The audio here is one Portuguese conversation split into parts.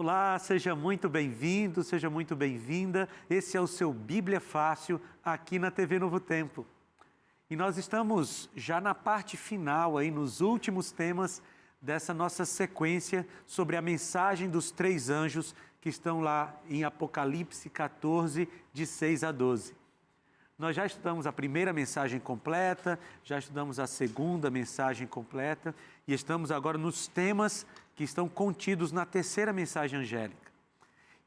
Olá, seja muito bem-vindo, seja muito bem-vinda. Esse é o seu Bíblia Fácil aqui na TV Novo Tempo. E nós estamos já na parte final, aí, nos últimos temas dessa nossa sequência sobre a mensagem dos 3 anjos que estão lá em Apocalipse 14, de 6 a 12. Nós já estudamos a primeira mensagem completa, já estudamos a segunda mensagem completa e estamos agora nos temas que estão contidos na terceira mensagem angélica.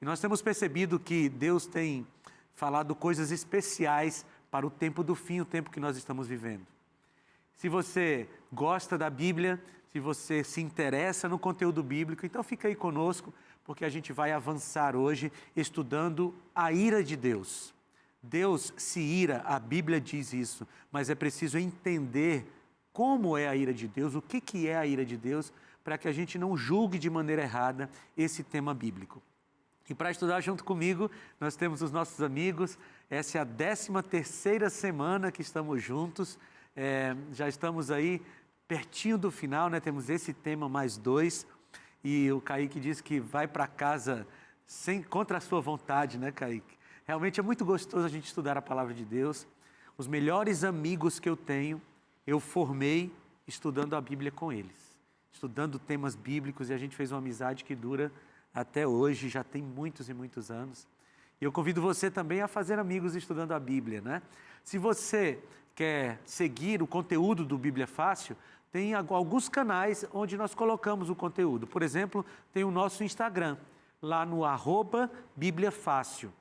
E nós temos percebido que Deus tem falado coisas especiais para o tempo do fim, o tempo que nós estamos vivendo. Se você gosta da Bíblia, se você se interessa no conteúdo bíblico, então fica aí conosco, porque a gente vai avançar hoje estudando a ira de Deus. Deus se ira, a Bíblia diz isso, mas é preciso entender como é a ira de Deus, o que é a ira de Deus, para que a gente não julgue de maneira errada esse tema bíblico. E para estudar junto comigo, nós temos os nossos amigos. Essa é a 13ª semana que estamos juntos. Já estamos aí pertinho do final, né? Temos esse tema mais 2. E o Kaique disse que vai para casa contra a sua vontade, né, Kaique? Realmente é muito gostoso a gente estudar a palavra de Deus. Os melhores amigos que eu tenho, eu formei estudando a Bíblia com eles. Estudando temas bíblicos, e a gente fez uma amizade que dura até hoje, já tem muitos e muitos anos. E eu convido você também a fazer amigos estudando a Bíblia, né? Se você quer seguir o conteúdo do Bíblia Fácil, tem alguns canais onde nós colocamos o conteúdo. Por exemplo, tem o nosso Instagram, lá no @BíbliaFácil.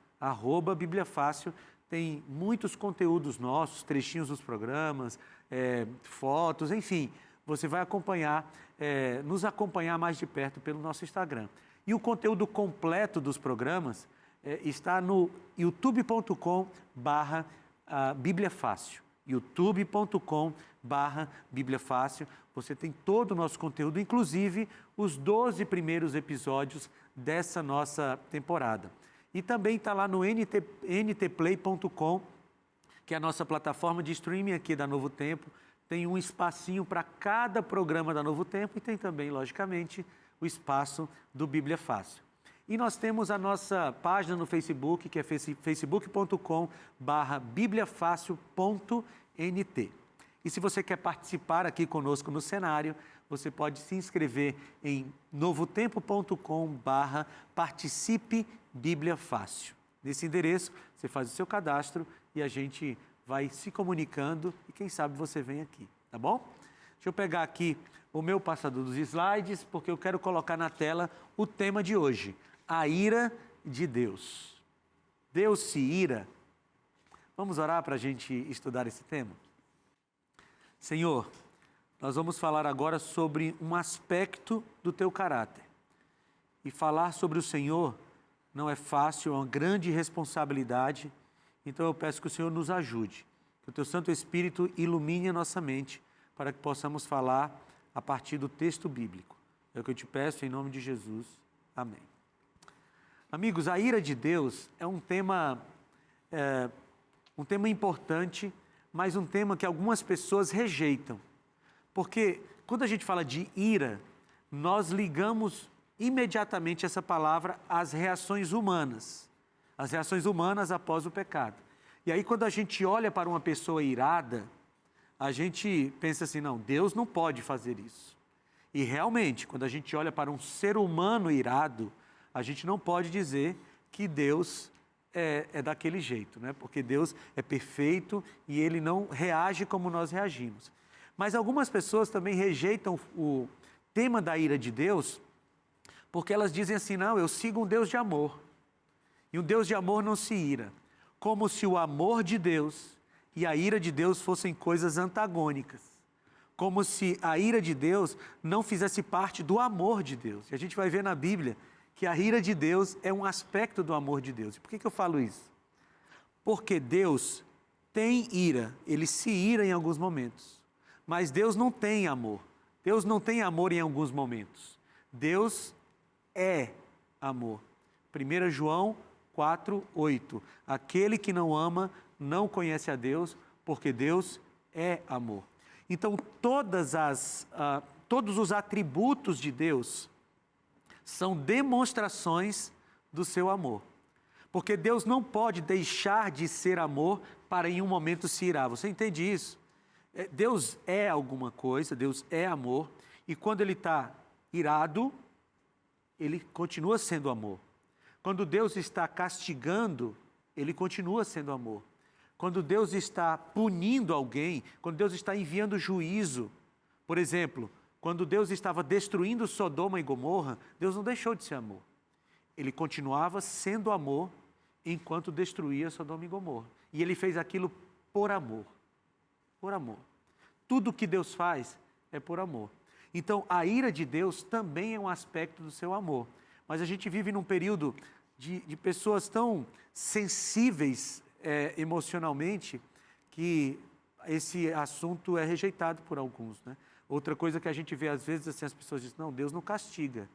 @BíbliaFácil, tem muitos conteúdos nossos, trechinhos dos programas, fotos, enfim. Você vai nos acompanhar mais de perto pelo nosso Instagram. E o conteúdo completo dos programas está no youtube.com/BíbliaFácil. youtube.com/BíbliaFácil. Você tem todo o nosso conteúdo, inclusive os 12 primeiros episódios dessa nossa temporada. E também está lá no ntplay.com, que é a nossa plataforma de streaming aqui da Novo Tempo. Tem um espacinho para cada programa da Novo Tempo e tem também, logicamente, o espaço do Bíblia Fácil. E nós temos a nossa página no Facebook, que é facebook.com/bibliafácil.nt. E se você quer participar aqui conosco no cenário, você pode se inscrever em novotempo.com/participe Bíblia Fácil. Nesse endereço, você faz o seu cadastro e a gente vai se comunicando e quem sabe você vem aqui, tá bom? Deixa eu pegar aqui o meu passador dos slides, porque eu quero colocar na tela o tema de hoje, a ira de Deus. Deus se ira. Vamos orar para a gente estudar esse tema? Senhor, nós vamos falar agora sobre um aspecto do teu caráter. E falar sobre o Senhor não é fácil, é uma grande responsabilidade. Então eu peço que o Senhor nos ajude, que o teu Santo Espírito ilumine a nossa mente para que possamos falar a partir do texto bíblico. É o que eu te peço em nome de Jesus. Amém. Amigos, a ira de Deus é um tema importante, mas um tema que algumas pessoas rejeitam. Porque quando a gente fala de ira, nós ligamos imediatamente essa palavra às reações humanas. As reações humanas após o pecado. E aí quando a gente olha para uma pessoa irada, a gente pensa assim, não, Deus não pode fazer isso. E realmente, quando a gente olha para um ser humano irado, a gente não pode dizer que Deus é daquele jeito, né? Porque Deus é perfeito e Ele não reage como nós reagimos. Mas algumas pessoas também rejeitam o tema da ira de Deus, porque elas dizem assim, não, eu sigo um Deus de amor. E um Deus de amor não se ira. Como se o amor de Deus e a ira de Deus fossem coisas antagônicas. Como se a ira de Deus não fizesse parte do amor de Deus. E a gente vai ver na Bíblia que a ira de Deus é um aspecto do amor de Deus. E por que eu falo isso? Porque Deus tem ira, Ele se ira em alguns momentos. Mas Deus não tem amor. Deus não tem amor em alguns momentos. Deus é amor. 1 João 4:8. Aquele que não ama não conhece a Deus, porque Deus é amor. Então, todos os atributos de Deus são demonstrações do seu amor. Porque Deus não pode deixar de ser amor para em um momento se irar. Você entende isso? Deus é alguma coisa, Deus é amor, e quando Ele está irado, Ele continua sendo amor. Quando Deus está castigando, Ele continua sendo amor. Quando Deus está punindo alguém, quando Deus está enviando juízo, por exemplo, quando Deus estava destruindo Sodoma e Gomorra, Deus não deixou de ser amor. Ele continuava sendo amor enquanto destruía Sodoma e Gomorra. E Ele fez aquilo por amor. Por amor. Tudo que Deus faz é por amor. Então, a ira de Deus também é um aspecto do seu amor. Mas a gente vive num período de pessoas tão sensíveis emocionalmente que esse assunto é rejeitado por alguns, né? Outra coisa que a gente vê às vezes, assim, as pessoas dizem, não, Deus não castiga.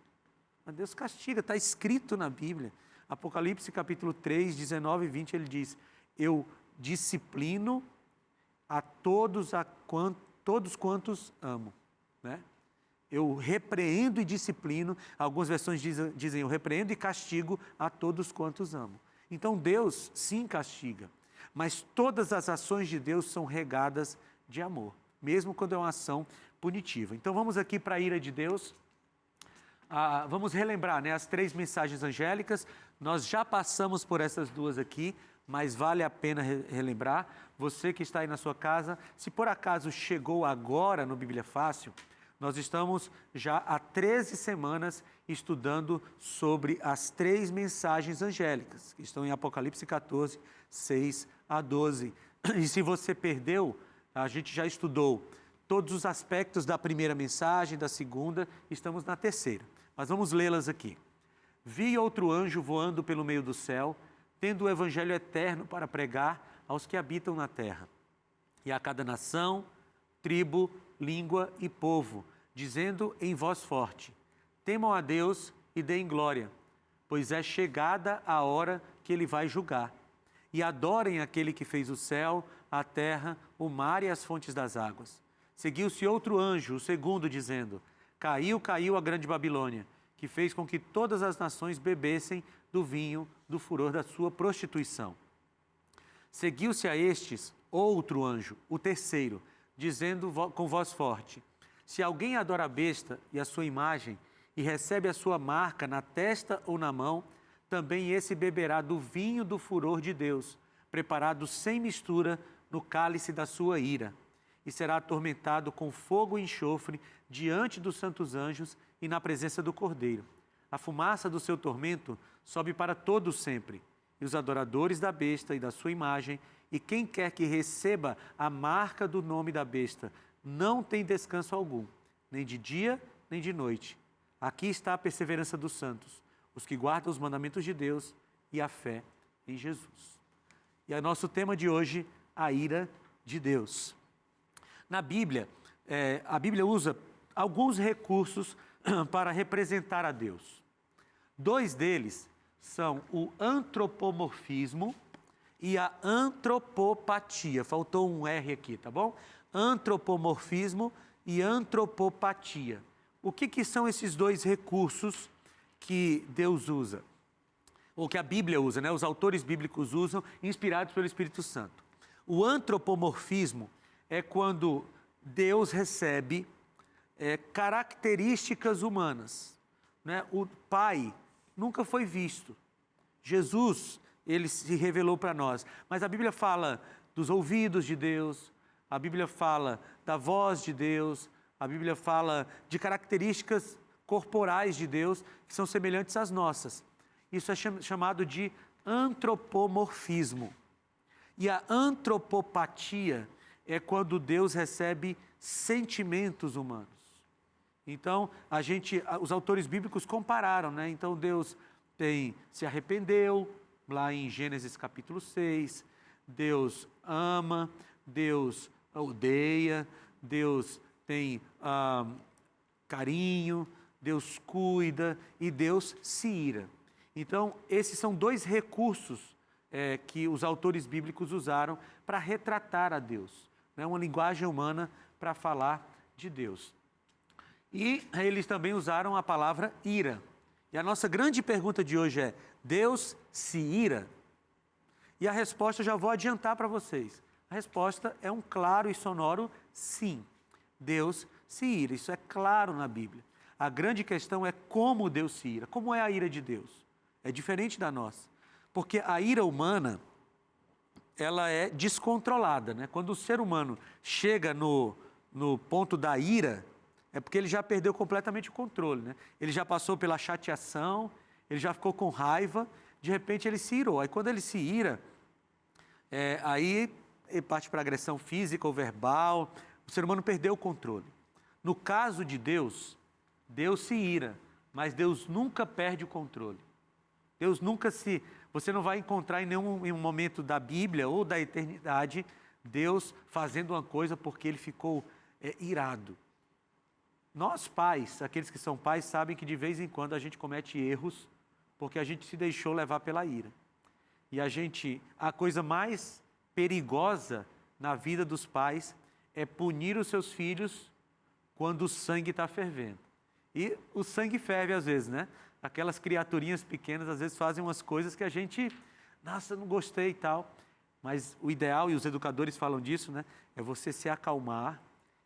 Mas Deus castiga, está escrito na Bíblia. Apocalipse capítulo 3, 19 e 20, ele diz, eu disciplino a todos quantos amo, né? Eu repreendo e disciplino, algumas versões dizem eu repreendo e castigo a todos quantos amo. Então Deus sim castiga, mas todas as ações de Deus são regadas de amor, mesmo quando é uma ação punitiva. Então vamos aqui para a ira de Deus. Vamos relembrar, né, as 3 mensagens angélicas. Nós já passamos por essas 2 aqui, mas vale a pena relembrar. Você que está aí na sua casa, se por acaso chegou agora no Bíblia Fácil, nós estamos já há 13 semanas estudando sobre as 3 mensagens angélicas, que estão em Apocalipse 14, 6 a 12. E se você perdeu, a gente já estudou todos os aspectos da primeira mensagem, da segunda, estamos na terceira. Mas vamos lê-las aqui. Vi outro anjo voando pelo meio do céu, tendo o evangelho eterno para pregar aos que habitam na terra, e a cada nação, tribo, língua e povo, dizendo em voz forte, temam a Deus e deem glória, pois é chegada a hora que Ele vai julgar. E adorem aquele que fez o céu, a terra, o mar e as fontes das águas. Seguiu-se outro anjo, o segundo, dizendo, caiu a grande Babilônia, que fez com que todas as nações bebessem do vinho do furor da sua prostituição. Seguiu-se a estes outro anjo, o terceiro, dizendo com voz forte, se alguém adora a besta e a sua imagem e recebe a sua marca na testa ou na mão, também esse beberá do vinho do furor de Deus, preparado sem mistura no cálice da sua ira, e será atormentado com fogo e enxofre diante dos santos anjos e na presença do Cordeiro. A fumaça do seu tormento sobe para todo sempre, e os adoradores da besta e da sua imagem, e quem quer que receba a marca do nome da besta, não tem descanso algum, nem de dia, nem de noite. Aqui está a perseverança dos santos, os que guardam os mandamentos de Deus e a fé em Jesus. E é nosso tema de hoje, a ira de Deus. Na Bíblia, a Bíblia usa alguns recursos para representar a Deus. 2 deles são o antropomorfismo e a antropopatia. Faltou um R aqui, tá bom? Antropomorfismo e antropopatia. O que são esses 2 recursos que Deus usa? Ou que a Bíblia usa, né? Os autores bíblicos usam, inspirados pelo Espírito Santo. O antropomorfismo é quando Deus recebe características humanas, né? O Pai nunca foi visto. Jesus, Ele se revelou para nós. Mas a Bíblia fala dos ouvidos de Deus, a Bíblia fala da voz de Deus, a Bíblia fala de características corporais de Deus que são semelhantes às nossas. Isso é chamado de antropomorfismo. E a antropopatia é quando Deus recebe sentimentos humanos. Então, os autores bíblicos compararam, né? Então, Deus se arrependeu, lá em Gênesis capítulo 6, Deus ama, Deus odeia, Deus tem carinho, Deus cuida e Deus se ira. Então, esses são 2 recursos que os autores bíblicos usaram para retratar a Deus, né? Uma linguagem humana para falar de Deus. E eles também usaram a palavra ira. E a nossa grande pergunta de hoje é: Deus se ira? E a resposta eu já vou adiantar para vocês. A resposta é um claro e sonoro sim. Deus se ira, isso é claro na Bíblia. A grande questão é como Deus se ira. Como é a ira de Deus? É diferente da nossa. Porque a ira humana, ela é descontrolada, né? Quando o ser humano chega no ponto da ira, é porque ele já perdeu completamente o controle, né? Ele já passou pela chateação, ele já ficou com raiva, de repente ele se irou. Aí quando ele se ira, aí ele parte para agressão física ou verbal, o ser humano perdeu o controle. No caso de Deus, Deus se ira, mas Deus nunca perde o controle. Deus nunca se... Você não vai encontrar em um momento da Bíblia ou da eternidade Deus fazendo uma coisa porque ele ficou irado. Nós pais, aqueles que são pais, sabem que de vez em quando a gente comete erros porque a gente se deixou levar pela ira. E a coisa mais perigosa na vida dos pais é punir os seus filhos quando o sangue está fervendo. E o sangue ferve às vezes, né? Aquelas criaturinhas pequenas às vezes fazem umas coisas que a gente, nossa, não gostei e tal. Mas o ideal, e os educadores falam disso, né? É você se acalmar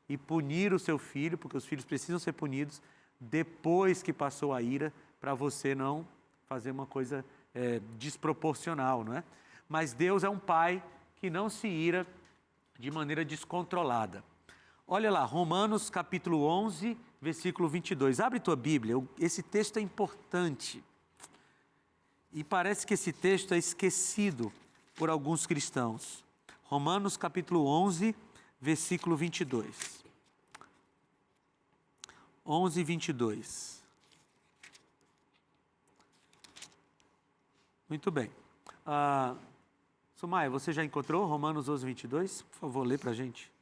e punir o seu filho, porque os filhos precisam ser punidos depois que passou a ira, para você não fazer uma coisa desproporcional, não é? Mas Deus é um pai que não se ira de maneira descontrolada. Olha lá, Romanos capítulo 11, versículo 22. Abre tua Bíblia, esse texto é importante. E parece que esse texto é esquecido por alguns cristãos. Romanos capítulo 11, versículo 22. 11, 22. Muito bem. Sumaia, você já encontrou Romanos 11, 22? Por favor, lê para a gente.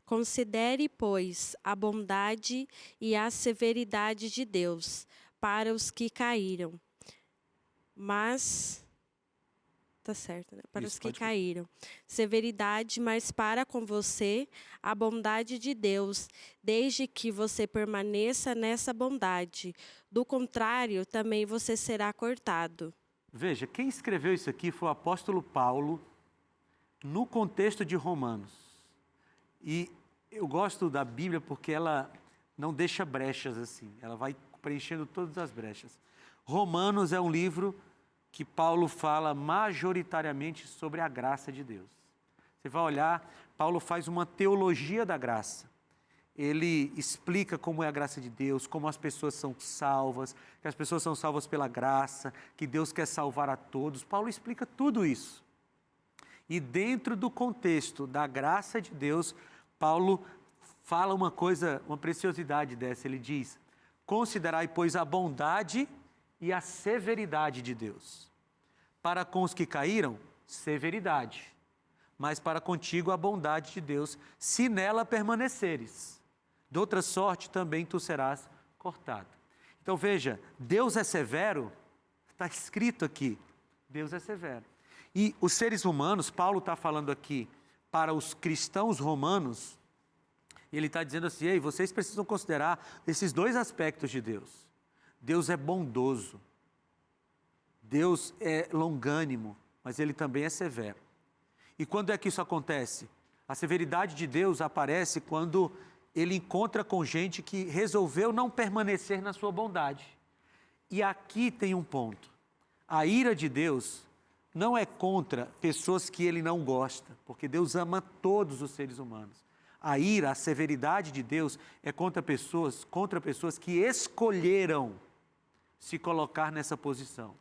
Considere, pois, a bondade e a severidade de Deus para os que caíram. Mas... Tá certo, né? Para os que caíram. Severidade, mas para com você a bondade de Deus, desde que você permaneça nessa bondade. Do contrário, também você será cortado. Veja, quem escreveu isso aqui foi o apóstolo Paulo, no contexto de Romanos. E eu gosto da Bíblia porque ela não deixa brechas assim, ela vai preenchendo todas as brechas. Romanos é um livro que Paulo fala majoritariamente sobre a graça de Deus. Você vai olhar, Paulo faz uma teologia da graça. Ele explica como é a graça de Deus, como as pessoas são salvas, que as pessoas são salvas pela graça, que Deus quer salvar a todos. Paulo explica tudo isso. E dentro do contexto da graça de Deus, Paulo fala uma coisa, uma preciosidade dessa. Ele diz: considerai, pois, a bondade e a severidade de Deus. Para com os que caíram, severidade. Mas para contigo a bondade de Deus, se nela permaneceres. De outra sorte também tu serás cortado. Então veja, Deus é severo, está escrito aqui, Deus é severo. E os seres humanos, Paulo está falando aqui para os cristãos romanos, ele está dizendo assim: ei, vocês precisam considerar esses dois aspectos de Deus. Deus é bondoso, Deus é longânimo, mas ele também é severo. E quando é que isso acontece? A severidade de Deus aparece quando ele encontra com gente que resolveu não permanecer na sua bondade. E aqui tem um ponto. A ira de Deus não é contra pessoas que ele não gosta, porque Deus ama todos os seres humanos. A ira, a severidade de Deus é contra pessoas que escolheram se colocar nessa posição.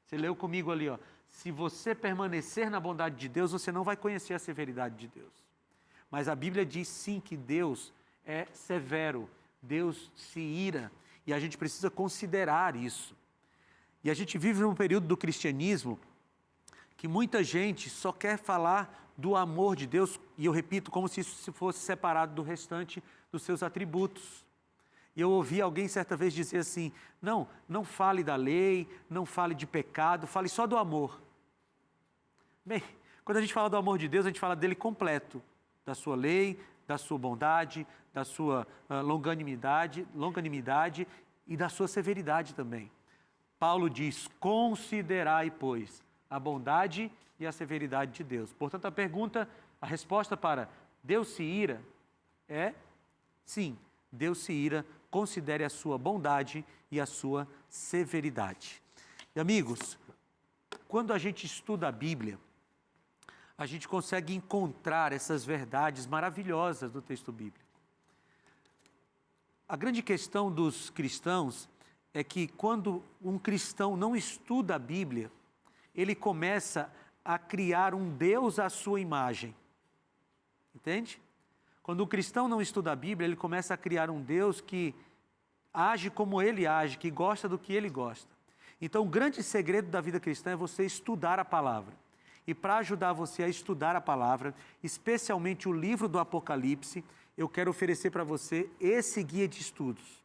Você leu comigo ali, ó. Se você permanecer na bondade de Deus, você não vai conhecer a severidade de Deus. Mas a Bíblia diz sim que Deus é severo, Deus se ira, e a gente precisa considerar isso. E a gente vive num período do cristianismo que muita gente só quer falar do amor de Deus, e eu repito, como se isso fosse separado do restante dos seus atributos. E eu ouvi alguém certa vez dizer assim: não fale da lei, não fale de pecado, fale só do amor. Bem, quando a gente fala do amor de Deus, a gente fala dele completo, da sua lei, da sua bondade, da sua longanimidade e da sua severidade também. Paulo diz, considerai, pois, a bondade e a severidade de Deus. Portanto, a resposta para Deus se ira é sim, Deus se ira, considere a sua bondade e a sua severidade. E amigos, quando a gente estuda a Bíblia, a gente consegue encontrar essas verdades maravilhosas do texto bíblico. A grande questão dos cristãos é que quando um cristão não estuda a Bíblia, ele começa a criar um Deus à sua imagem. Entende? Quando o cristão não estuda a Bíblia, ele começa a criar um Deus que age como ele age, que gosta do que ele gosta. Então, o grande segredo da vida cristã é você estudar a palavra. E para ajudar você a estudar a palavra, especialmente o livro do Apocalipse, eu quero oferecer para você esse guia de estudos.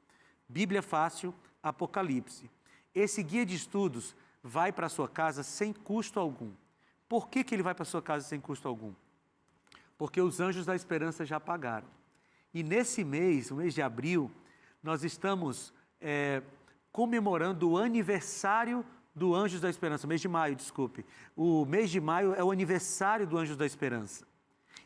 Bíblia Fácil, Apocalipse. Esse guia de estudos vai para a sua casa sem custo algum. Por que ele vai para a sua casa sem custo algum? Porque os anjos da esperança já pagaram. E nesse mês, o mês de abril, nós estamos comemorando o aniversário do Anjos da Esperança, mês de maio, desculpe. O mês de maio é o aniversário do Anjos da Esperança.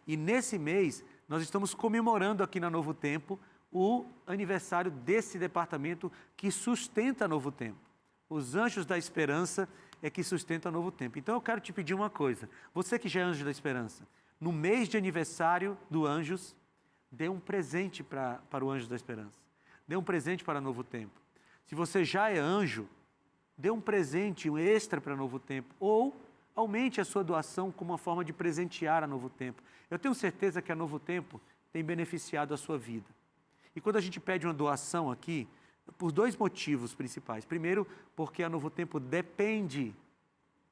E nesse mês, nós estamos comemorando aqui na Novo Tempo o aniversário desse departamento que sustenta Novo Tempo. Os Anjos da Esperança é que sustenta Novo Tempo. Então eu quero te pedir uma coisa, você que já é Anjo da Esperança, no mês de aniversário do Anjos, dê um presente para o Anjo da Esperança. Dê um presente para Novo Tempo. Se você já é anjo, dê um presente, um extra para Novo Tempo, ou aumente a sua doação como uma forma de presentear a Novo Tempo. Eu tenho certeza que a Novo Tempo tem beneficiado a sua vida. E quando a gente pede uma doação aqui, por dois motivos principais. Primeiro, porque a Novo Tempo depende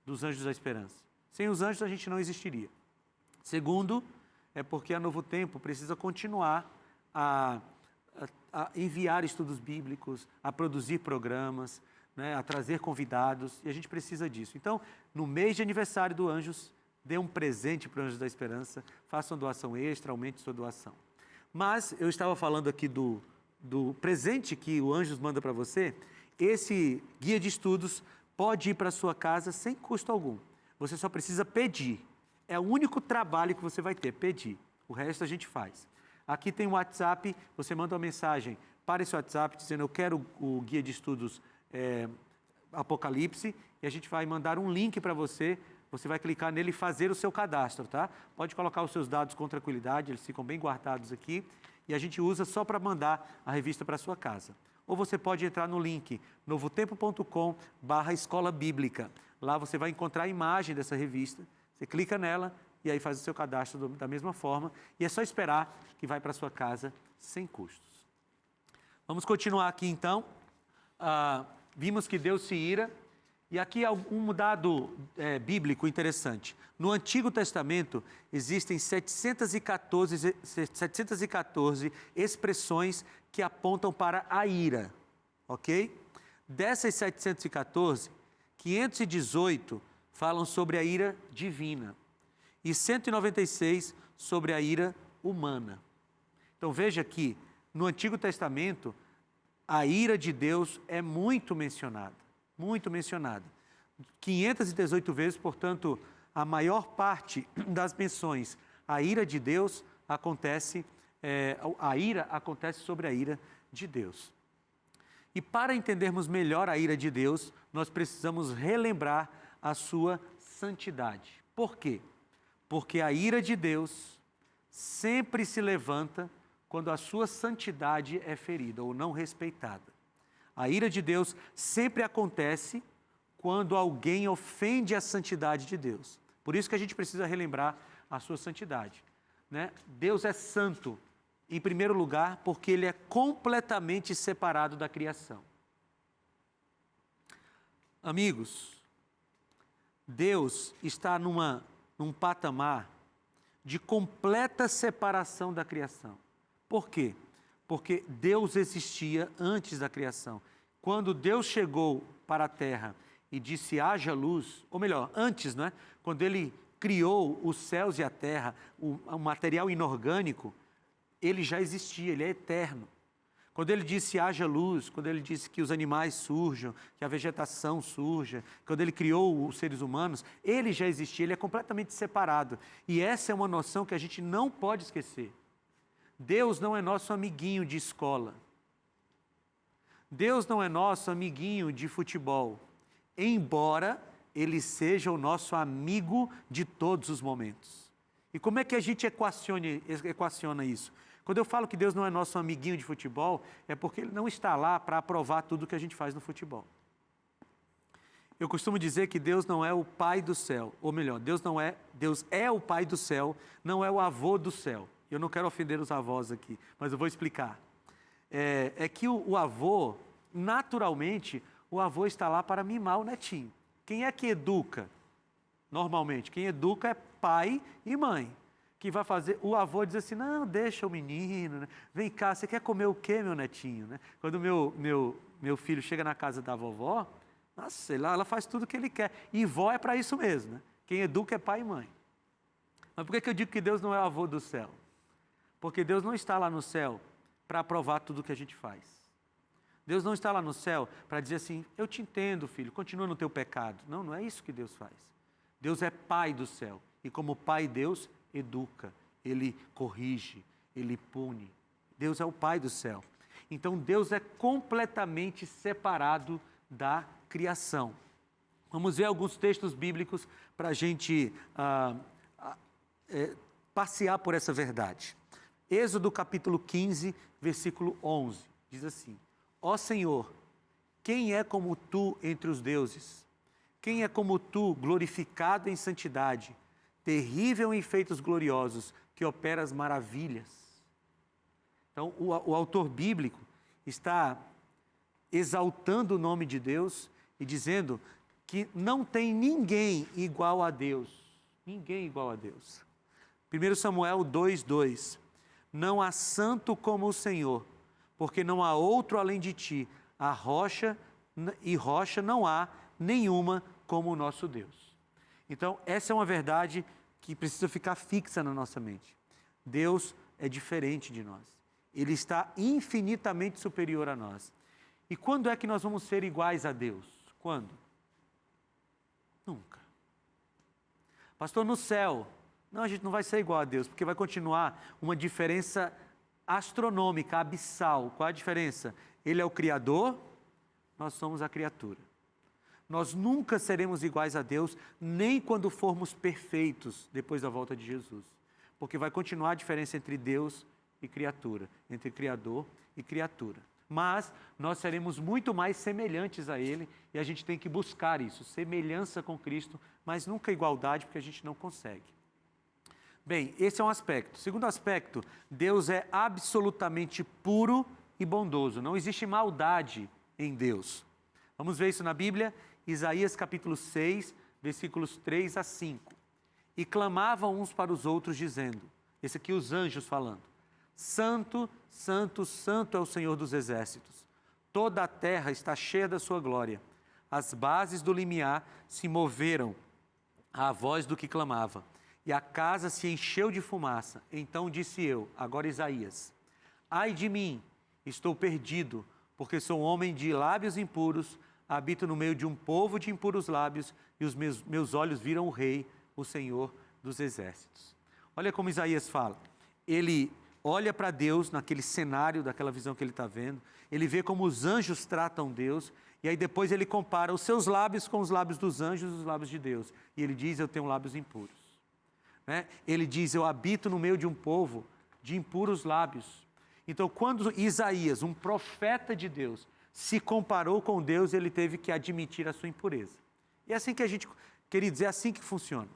dos Anjos da Esperança. Sem os anjos a gente não existiria. Segundo, é porque a Novo Tempo precisa continuar a enviar estudos bíblicos, a produzir programas, a trazer convidados, e a gente precisa disso. Então, no mês de aniversário do Anjos, dê um presente para o Anjos da Esperança, faça uma doação extra, aumente sua doação. Mas eu estava falando aqui do presente que o Anjos manda para você. Esse guia de estudos pode ir para a sua casa sem custo algum. Você só precisa pedir. É o único trabalho que você vai ter, pedir. O resto a gente faz. Aqui tem o WhatsApp, você manda uma mensagem para esse WhatsApp dizendo eu quero o guia de estudos Apocalipse, e a gente vai mandar um link para você, você vai clicar nele e fazer o seu cadastro, tá? Pode colocar os seus dados com tranquilidade, eles ficam bem guardados aqui, e a gente usa só para mandar a revista para a sua casa. Ou você pode entrar no link novotempo.com/escola bíblica. Lá você vai encontrar a imagem dessa revista, você clica nela e aí faz o seu cadastro da mesma forma, e é só esperar que vai para a sua casa sem custos. Vamos continuar aqui então. Vimos que Deus se ira, e aqui há um dado bíblico interessante. No Antigo Testamento existem 714 expressões que apontam para a ira, ok? Dessas 714, 518 falam sobre a ira divina e 196 sobre a ira humana. Então veja que no Antigo Testamento a ira de Deus é muito mencionada, 518 vezes, portanto, a maior parte das menções à ira de Deus acontece, a ira acontece sobre a ira de Deus. E para entendermos melhor a ira de Deus, nós precisamos relembrar a sua santidade. Por quê? Porque a ira de Deus sempre se levanta quando a sua santidade é ferida ou não respeitada. A ira de Deus sempre acontece quando alguém ofende a santidade de Deus. Por isso que a gente precisa relembrar a sua santidade, né? Deus é santo, em primeiro lugar, porque Ele é completamente separado da criação. Amigos, Deus está num patamar de completa separação da criação. Por quê? Porque Deus existia antes da criação. Quando Deus chegou para a terra e disse haja luz, ou melhor, antes, né? Quando Ele criou os céus e a terra, o material inorgânico, Ele já existia, Ele é eterno. Quando ele disse haja luz, quando ele disse que os animais surjam, que a vegetação surja, quando ele criou os seres humanos, ele já existia, ele é completamente separado. E essa é uma noção que a gente não pode esquecer. Deus não é nosso amiguinho de escola. Deus não é nosso amiguinho de futebol, embora ele seja o nosso amigo de todos os momentos. E como é que a gente equaciona isso? Quando eu falo que Deus não é nosso amiguinho de futebol, é porque Ele não está lá para aprovar tudo que a gente faz no futebol. Eu costumo dizer que Deus não é o pai do céu, ou melhor, Deus é o pai do céu, não é o avô do céu. Eu não quero ofender os avós aqui, mas eu vou explicar. É que o avô, naturalmente, o avô está lá para mimar o netinho. Quem é que educa? Normalmente, quem educa é pai e mãe. Que vai fazer, o avô diz assim, não, deixa o menino, né? Vem cá, você quer comer o quê, meu netinho? Né? Quando meu filho chega na casa da vovó, nossa, sei lá, ela faz tudo o que ele quer. E vó é para isso mesmo, né? Quem educa é pai e mãe. Mas por que eu digo que Deus não é o avô do céu? Porque Deus não está lá no céu para aprovar tudo o que a gente faz. Deus não está lá no céu para dizer assim, eu te entendo, filho, continua no teu pecado. Não, não é isso que Deus faz. Deus é pai do céu. E como pai Deus, educa, Ele corrige, Ele pune. Deus é o pai do céu. Então Deus é completamente separado da criação. Vamos ver alguns textos bíblicos para a gente passear por essa verdade. Êxodo capítulo 15, versículo 11, diz assim, ó Senhor, quem é como Tu entre os deuses? Quem é como Tu, glorificado em santidade, terrível em feitos gloriosos, que opera as maravilhas? Então, o autor bíblico está exaltando o nome de Deus e dizendo que não tem ninguém igual a Deus. Ninguém igual a Deus. 1 Samuel 2:2. Não há santo como o Senhor, porque não há outro além de ti. A rocha não há nenhuma como o nosso Deus. Então, essa é uma verdade que precisa ficar fixa na nossa mente. Deus é diferente de nós. Ele está infinitamente superior a nós. E quando é que nós vamos ser iguais a Deus? Quando? Nunca. Pastor, no céu. Não, a gente não vai ser igual a Deus, porque vai continuar uma diferença astronômica, abissal. Qual a diferença? Ele é o Criador, nós somos a criatura. Nós nunca seremos iguais a Deus, nem quando formos perfeitos depois da volta de Jesus. Porque vai continuar a diferença entre Deus e criatura, entre Criador e criatura. Mas nós seremos muito mais semelhantes a Ele e a gente tem que buscar isso, semelhança com Cristo, mas nunca igualdade, porque a gente não consegue. Bem, esse é um aspecto. Segundo aspecto, Deus é absolutamente puro e bondoso. Não existe maldade em Deus. Vamos ver isso na Bíblia? Isaías capítulo 6, versículos 3 a 5. E clamavam uns para os outros, dizendo, esse aqui os anjos falando, Santo, Santo, Santo é o Senhor dos exércitos. Toda a terra está cheia da sua glória. As bases do limiar se moveram à voz do que clamava. E a casa se encheu de fumaça. Então disse eu, agora Isaías, ai de mim, estou perdido, porque sou um homem de lábios impuros, habito no meio de um povo de impuros lábios, e os meus olhos viram o Rei, o Senhor dos exércitos. Olha como Isaías fala. Ele olha para Deus naquele cenário, daquela visão que ele está vendo, ele vê como os anjos tratam Deus, e aí depois ele compara os seus lábios com os lábios dos anjos e os lábios de Deus. E ele diz, eu tenho lábios impuros. Né? Ele diz, eu habito no meio de um povo de impuros lábios. Então, quando Isaías, um profeta de Deus, se comparou com Deus, ele teve que admitir a sua impureza. E é assim que a gente, queridos, é assim que funciona.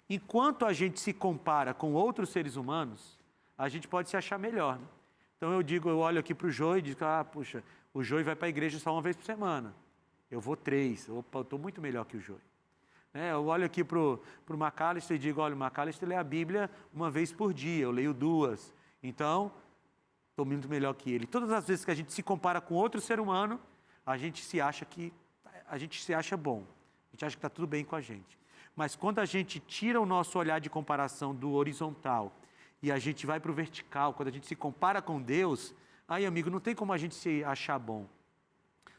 Enquanto a gente se compara com outros seres humanos, a gente pode se achar melhor. Né? Então eu olho aqui para o Jô e digo, puxa, o Jô vai para a igreja só uma vez por semana. Eu vou 3, opa, eu estou muito melhor que o Jô. Eu olho aqui para o Macalister e digo, olha, o Macalister lê a Bíblia uma vez por dia, eu leio 2. Então, estou muito melhor que ele. Todas as vezes que a gente se compara com outro ser humano, a gente se acha bom. A gente acha que está tudo bem com a gente. Mas quando a gente tira o nosso olhar de comparação do horizontal e a gente vai para o vertical, quando a gente se compara com Deus, Aí, amigo, não tem como a gente se achar bom.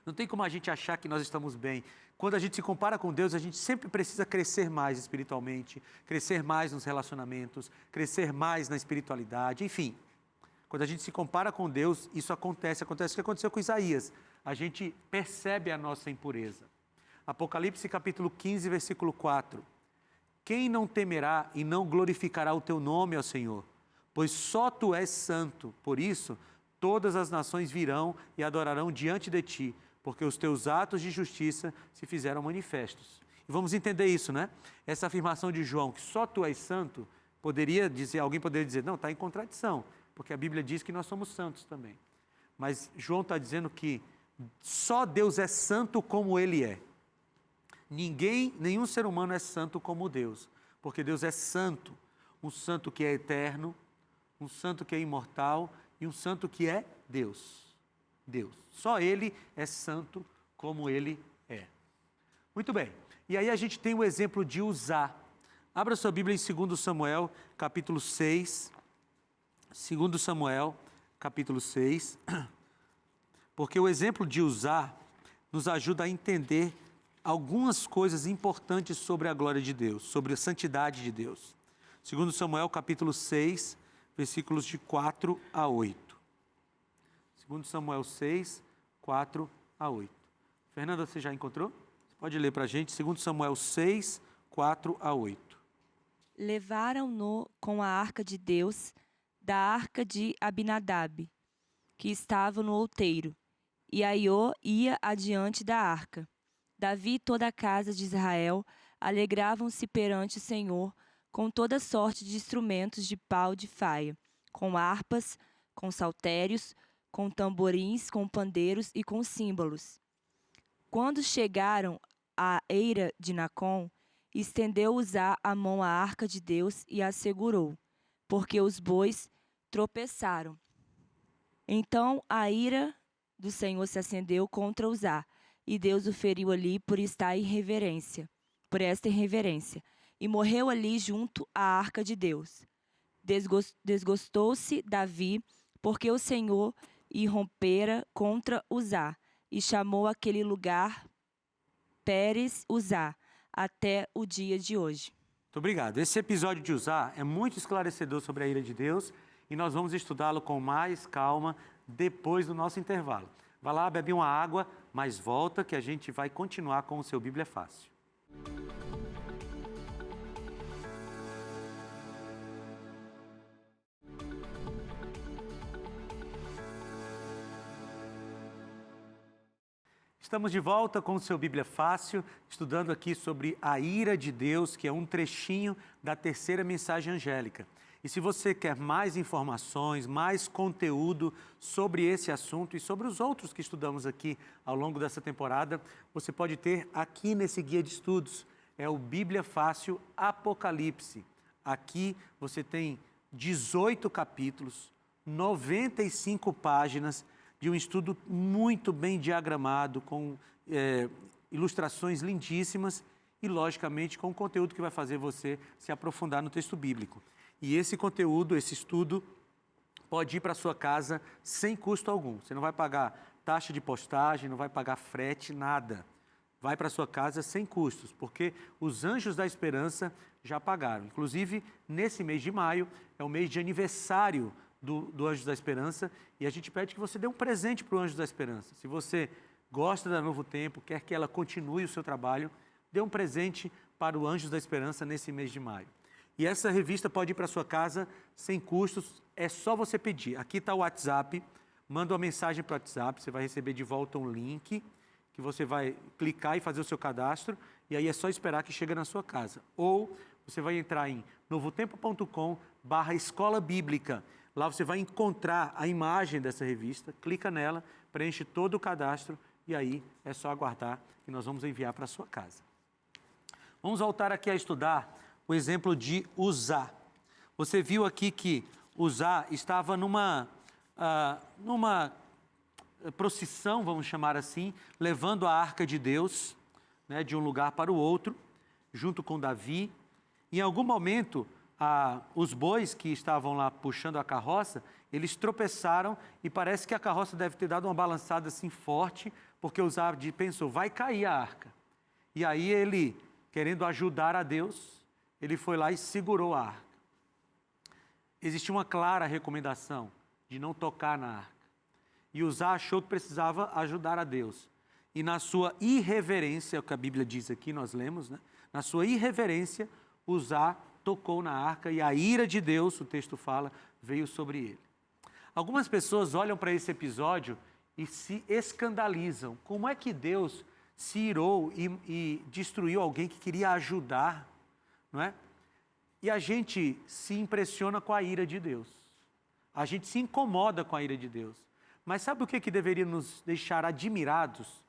Não tem como a gente achar que nós estamos bem. Quando a gente se compara com Deus, a gente sempre precisa crescer mais espiritualmente, crescer mais nos relacionamentos, crescer mais na espiritualidade, enfim. Quando a gente se compara com Deus, isso acontece. Acontece o que aconteceu com Isaías. A gente percebe a nossa impureza. Apocalipse capítulo 15, versículo 4. Quem não temerá e não glorificará o teu nome, ó Senhor? Pois só tu és santo. Por isso, todas as nações virão e adorarão diante de ti, porque os teus atos de justiça se fizeram manifestos. E vamos entender isso, né? Essa afirmação de João, que só tu és santo, alguém poderia dizer, não, está em contradição, porque a Bíblia diz que nós somos santos também. Mas João está dizendo que só Deus é santo como Ele é. Nenhum ser humano é santo como Deus, porque Deus é santo, um santo que é eterno, um santo que é imortal e um santo que é Deus. Deus. Só Ele é santo como Ele é. Muito bem. E aí a gente tem o exemplo de Uzá. Abra sua Bíblia em 2 Samuel, capítulo 6. 2 Samuel, capítulo 6. Porque o exemplo de Uzá nos ajuda a entender algumas coisas importantes sobre a glória de Deus, sobre a santidade de Deus. 2 Samuel, capítulo 6, versículos de 4 a 8. 2 Samuel 6, 4 a 8. Fernanda, você já encontrou? Você pode ler para a gente, 2 Samuel 6, 4 a 8. Levaram-no com a arca de Deus da arca de Abinadab, que estava no outeiro, e Aiô ia adiante da arca. Davi e toda a casa de Israel alegravam-se perante o Senhor com toda sorte de instrumentos de pau de faia, com harpas, com saltérios, com tamborins, com pandeiros e com símbolos. Quando chegaram à eira de Nacon, estendeu Uzá a mão à arca de Deus e a segurou, porque os bois tropeçaram. Então a ira do Senhor se acendeu contra Uzá, e Deus o feriu ali por esta irreverência, e morreu ali junto à arca de Deus. Desgostou-se Davi, porque o Senhor irrompera contra Uzá, e chamou aquele lugar Pérez Uzá, até o dia de hoje. Muito obrigado. Esse episódio de Uzá é muito esclarecedor sobre a ira de Deus e nós vamos estudá-lo com mais calma depois do nosso intervalo. Vai lá, bebe uma água, mas volta que a gente vai continuar com o seu Bíblia Fácil. Estamos de volta com o seu Bíblia Fácil, estudando aqui sobre a ira de Deus, que é um trechinho da terceira mensagem angélica. E se você quer mais informações, mais conteúdo sobre esse assunto e sobre os outros que estudamos aqui ao longo dessa temporada, você pode ter aqui nesse guia de estudos. É o Bíblia Fácil Apocalipse. Aqui você tem 18 capítulos, 95 páginas de um estudo muito bem diagramado, com ilustrações lindíssimas e, logicamente, com conteúdo que vai fazer você se aprofundar no texto bíblico. E esse conteúdo, esse estudo, pode ir para a sua casa sem custo algum. Você não vai pagar taxa de postagem, não vai pagar frete, nada. Vai para a sua casa sem custos, porque os Anjos da Esperança já pagaram. Inclusive, nesse mês de maio, é o mês de aniversário do Anjos da Esperança, e a gente pede que você dê um presente para o Anjos da Esperança. Se você gosta da Novo Tempo, quer que ela continue o seu trabalho, dê um presente para o Anjos da Esperança nesse mês de maio. E essa revista pode ir para a sua casa sem custos, é só você pedir. Aqui está o WhatsApp, manda uma mensagem para o WhatsApp, você vai receber de volta um link, que você vai clicar e fazer o seu cadastro, e aí é só esperar que chegue na sua casa. Ou você vai entrar em novotempo.com/escola bíblica. Lá você vai encontrar a imagem dessa revista, clica nela, preenche todo o cadastro e aí é só aguardar que nós vamos enviar para a sua casa. Vamos voltar aqui a estudar o exemplo de Uzá. Você viu aqui que Uzá estava numa procissão, vamos chamar assim, levando a arca de Deus, né, de um lugar para o outro, junto com Davi. Em algum momento, os bois que estavam lá puxando a carroça, Eles tropeçaram e parece que a carroça deve ter dado uma balançada assim forte, porque Uzziah pensou, vai cair a arca. E aí ele, querendo ajudar a Deus, ele foi lá e segurou a arca. Existia uma clara recomendação de não tocar na arca. E Uzziah achou que precisava ajudar a Deus. E na sua irreverência, o que a Bíblia diz aqui, nós lemos, né? Na sua irreverência, Uzziah tocou na arca e a ira de Deus, o texto fala, veio sobre ele. Algumas pessoas olham para esse episódio e se escandalizam. Como é que Deus se irou e destruiu alguém que queria ajudar, não é? E a gente se impressiona com a ira de Deus. A gente se incomoda com a ira de Deus. Mas sabe o que deveria nos deixar admirados?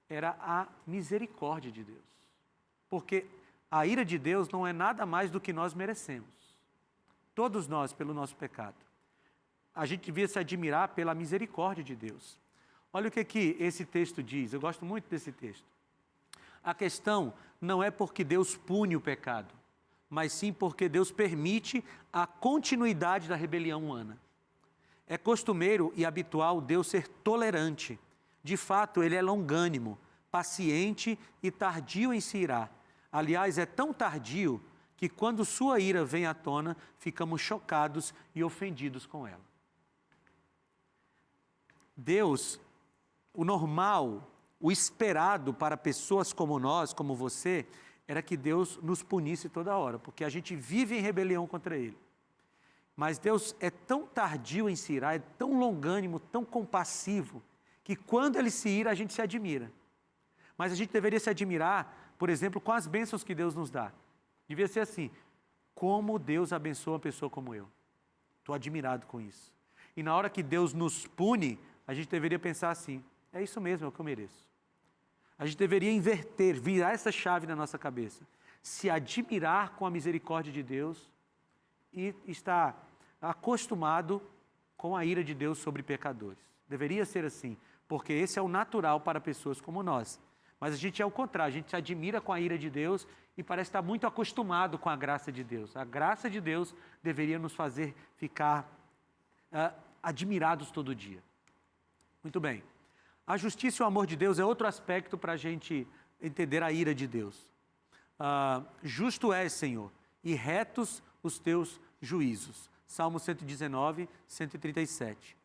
Era a misericórdia de Deus. Porque a ira de Deus não é nada mais do que nós merecemos. Todos nós, pelo nosso pecado. A gente devia se admirar pela misericórdia de Deus. Olha o que esse texto diz, eu gosto muito desse texto. A questão não é porque Deus pune o pecado, mas sim porque Deus permite a continuidade da rebelião humana. É costumeiro e habitual Deus ser tolerante. De fato, Ele é longânimo, paciente e tardio em se irar. Aliás, é tão tardio que quando sua ira vem à tona, ficamos chocados e ofendidos com ela. Deus, o normal, o esperado para pessoas como nós, como você, era que Deus nos punisse toda hora, porque a gente vive em rebelião contra Ele. Mas Deus é tão tardio em se irar, é tão longânimo, tão compassivo, que quando Ele se ira, a gente se admira. Mas a gente deveria se admirar, por exemplo, com as bênçãos que Deus nos dá. Devia ser assim, como Deus abençoa uma pessoa como eu. Estou admirado com isso. E na hora que Deus nos pune, a gente deveria pensar assim, é isso mesmo, é o que eu mereço. A gente deveria inverter, virar essa chave na nossa cabeça. Se admirar com a misericórdia de Deus e estar acostumado com a ira de Deus sobre pecadores. Deveria ser assim, porque esse é o natural para pessoas como nós. Mas a gente é o contrário, a gente se admira com a ira de Deus e parece estar muito acostumado com a graça de Deus. A graça de Deus deveria nos fazer ficar admirados todo dia. Muito bem. A justiça e o amor de Deus é outro aspecto para a gente entender a ira de Deus. Justo és, Senhor, e retos os teus juízos. Salmo 119, 137.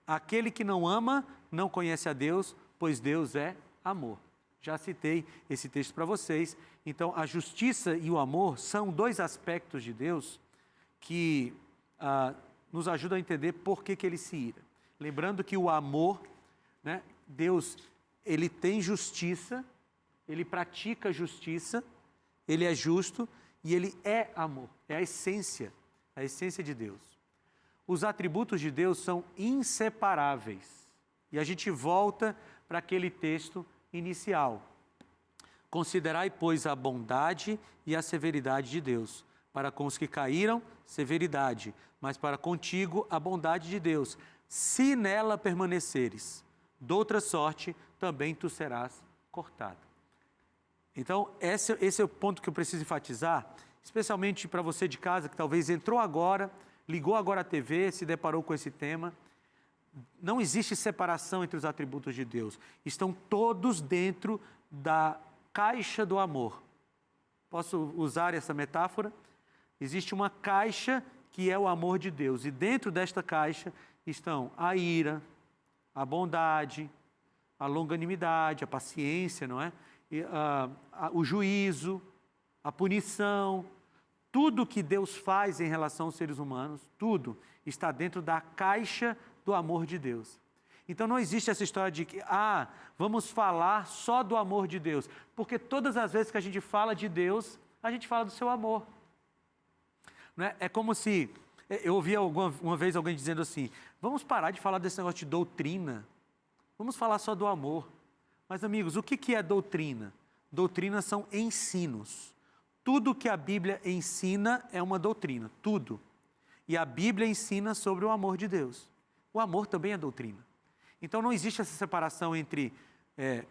Aquele que não ama, não conhece a Deus, pois Deus é amor. Já citei esse texto para vocês. Então, a justiça e o amor são dois aspectos de Deus que nos ajudam a entender por que Ele se ira. Lembrando que o amor, né, Deus, Ele tem justiça, Ele pratica justiça, Ele é justo e Ele é amor. É a essência de Deus. Os atributos de Deus são inseparáveis. E a gente volta para aquele texto inicial. Considerai, pois, a bondade e a severidade de Deus. Para com os que caíram, severidade, mas para contigo a bondade de Deus. Se nela permaneceres, doutra sorte, também tu serás cortado. Então, esse é o ponto que eu preciso enfatizar, especialmente para você de casa que talvez entrou agora, ligou agora a TV, se deparou com esse tema. Não existe separação entre os atributos de Deus. Estão todos dentro da caixa do amor. Posso usar essa metáfora? Existe uma caixa que é o amor de Deus. E dentro desta caixa estão a ira, a bondade, a longanimidade, a paciência, não é? O juízo, a punição. Tudo que Deus faz em relação aos seres humanos, tudo está dentro da caixa do amor de Deus. Então não existe essa história de que, vamos falar só do amor de Deus. Porque todas as vezes que a gente fala de Deus, a gente fala do seu amor. Não é? É como se, eu ouvi uma vez alguém dizendo assim, vamos parar de falar desse negócio de doutrina, vamos falar só do amor. Mas amigos, o que é doutrina? Doutrina são ensinos. Tudo que a Bíblia ensina é uma doutrina, tudo. E a Bíblia ensina sobre o amor de Deus. O amor também é doutrina. Então não existe essa separação entre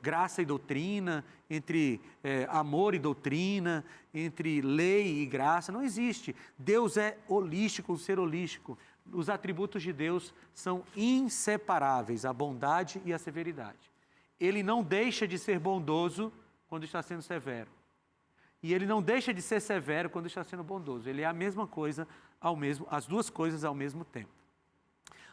graça e doutrina, entre amor e doutrina, entre lei e graça, não existe. Deus é holístico, um ser holístico. os atributos de Deus são inseparáveis, a bondade e a severidade. Ele não deixa de ser bondoso quando está sendo severo. E ele não deixa de ser severo quando está sendo bondoso. Ele é a mesma coisa, as duas coisas ao mesmo tempo.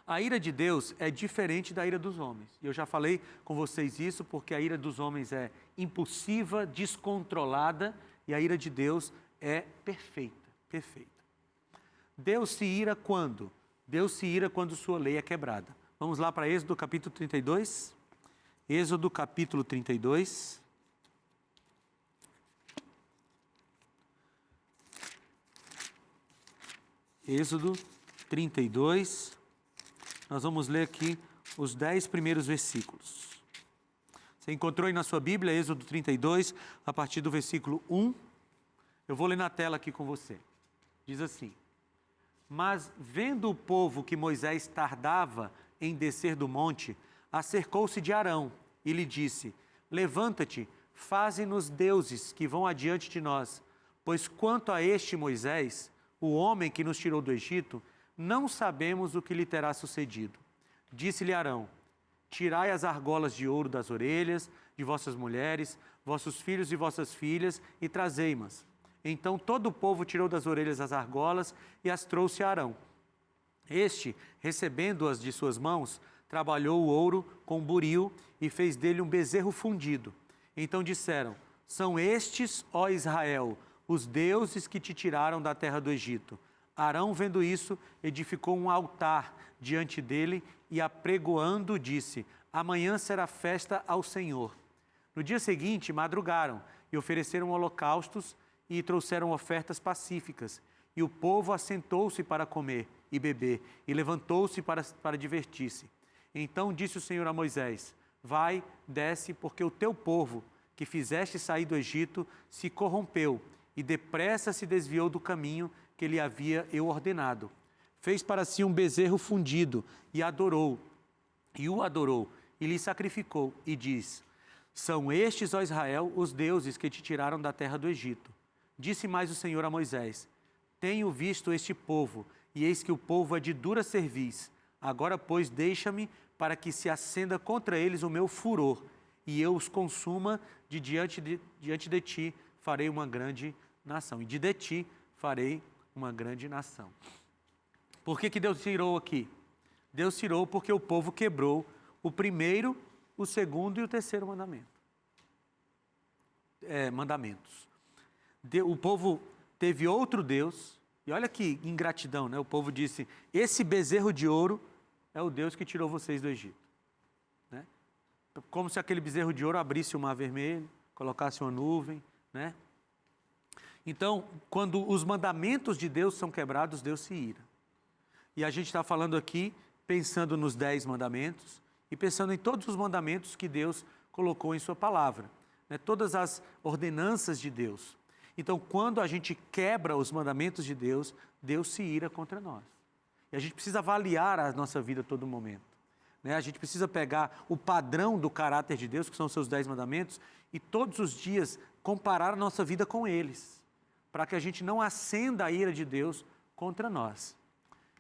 A ira de Deus é diferente da ira dos homens. E eu já falei com vocês isso porque a ira dos homens é impulsiva, descontrolada, e a ira de Deus é perfeita, perfeita. Deus se ira quando? Deus se ira quando sua lei é quebrada. Vamos lá para Êxodo capítulo 32. Êxodo capítulo 32. Êxodo 32. Nós vamos ler aqui os 10 primeiros versículos. Você encontrou aí na sua Bíblia, Êxodo 32, a partir do versículo 1. Eu vou ler na tela aqui com você. Diz assim: Mas vendo o povo que Moisés tardava em descer do monte, acercou-se de Arão e lhe disse: Levanta-te, faze-nos deuses que vão adiante de nós, pois quanto a este Moisés, o homem que nos tirou do Egito, não sabemos o que lhe terá sucedido. Disse-lhe Arão: Tirai as argolas de ouro das orelhas de vossas mulheres, vossos filhos e vossas filhas, e trazei-mas. Então todo o povo tirou das orelhas as argolas e as trouxe a Arão. Este, recebendo-as de suas mãos, trabalhou o ouro com buril e fez dele um bezerro fundido. Então disseram: São estes, ó Israel, os deuses que te tiraram da terra do Egito. Arão, vendo isso, edificou um altar diante dele e, apregoando, disse: Amanhã será festa ao Senhor. No dia seguinte, madrugaram e ofereceram holocaustos e trouxeram ofertas pacíficas. E o povo assentou-se para comer e beber e levantou-se para divertir-se. Então disse o Senhor a Moisés: Vai, desce, porque o teu povo, que fizeste sair do Egito, se corrompeu e depressa se desviou do caminho que lhe havia eu ordenado. Fez para si um bezerro fundido e o adorou, e lhe sacrificou, e diz: São estes, ó Israel, os deuses que te tiraram da terra do Egito. Disse mais o Senhor a Moisés: Tenho visto este povo, e eis que o povo é de dura cerviz. Agora, pois, deixa-me para que se acenda contra eles o meu furor, e eu os consuma diante de ti, farei uma grande nação. E de ti farei uma grande nação. Por que Deus tirou aqui? Deus tirou porque o povo quebrou o primeiro, o segundo e o terceiro mandamentos. O povo teve outro Deus, e olha que ingratidão, né? O povo disse: esse bezerro de ouro é o Deus que tirou vocês do Egito. Né? Como se aquele bezerro de ouro abrisse o mar vermelho, colocasse uma nuvem, né? Então, quando os mandamentos de Deus são quebrados, Deus se ira. E a gente está falando aqui, pensando nos 10 mandamentos e pensando em todos os mandamentos que Deus colocou em sua palavra, né? Todas as ordenanças de Deus. Então, quando a gente quebra os mandamentos de Deus, Deus se ira contra nós. E a gente precisa avaliar a nossa vida a todo momento. Né? A gente precisa pegar o padrão do caráter de Deus, que são os seus 10 mandamentos, e todos os dias comparar a nossa vida com eles, para que a gente não acenda a ira de Deus contra nós.